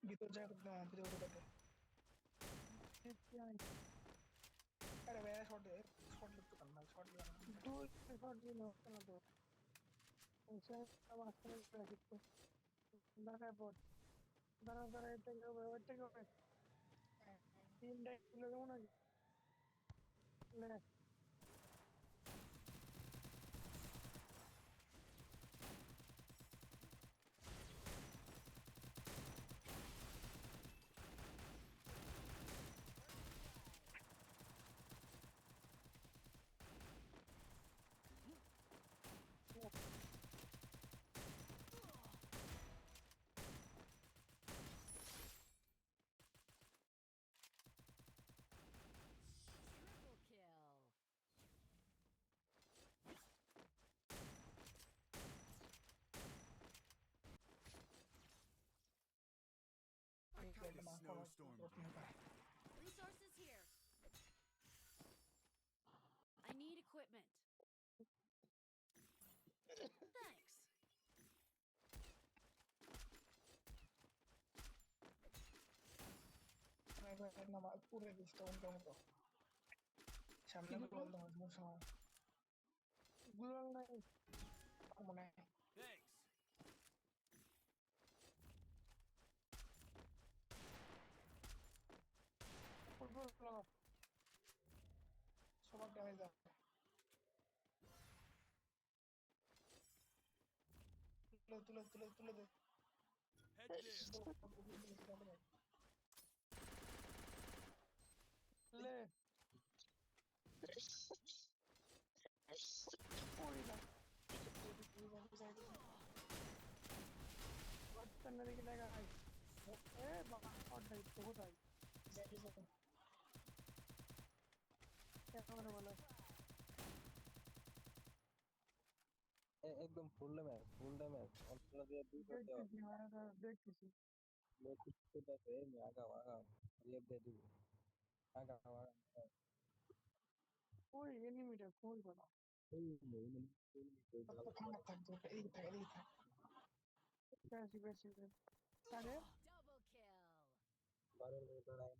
ভিতর যায় ভিতরে ঢোকাতে। আরে ভাই শর্ট দে, শর্ট লিখতে পার না, শর্ট দিলাম না। দুই শট দিল কেন তো মাঝখানে রাখি তো দাঁড়ায় পড় দাঁড়া এটা কি হবে ওইটা কি হবে তিনটা কিলো কেমন আছে লে Triple kill. I ঠিক kind আছে of না কমার snowstormed করতে you. হবে। Resources here. I need equipment. Thanks. একবার নামা পুরো দিস তো উনকা মতো সামনে কিন্তু গোল দাও সমস্যা হয় গুলাল নাই মনে Thanks. ফুটবল লাগা সবার ড্যামেজ দাও তুলে তুলে তুলে তুলে দে Head there. লে ওই না বাচ্চার দিকে লাগা আই এ বাবা অর্ডার তো কোথায় কেমন বলে একদম ফুল ড্যামেজ অন্তর দিয়ে দুই শট দেওয়া দেখতেছি মানে দেখতেছি লোক আছে আগাও আগাও রিয়েপ দিয়ে দিব আগাও আগাও ওই এনিমিটা কই বলা এই এই এই তো ঠান্ডা থাকবে এই থাকে এই থাকে বেশি বেশি আরে Double kill. বারের দাঁড়ায়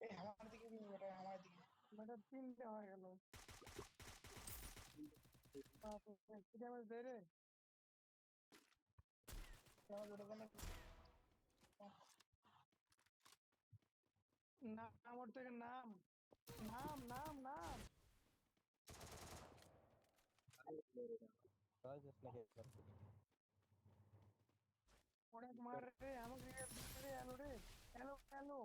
এই আমার দিকে নিয়ে বেটা আমার দিকে মানে তিনটে হয়ে গেল তারপরে কি ড্যামেজ দেয় রে আমার ওটা কেন নাম ওর থেকে নাম নাম নাম নাম কাজ নাকি অনেক মার রে আমাকে রে এলো রে এলো এলো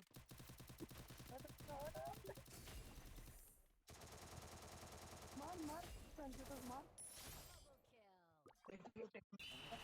মার মার সঞ্চিত মার Double kill.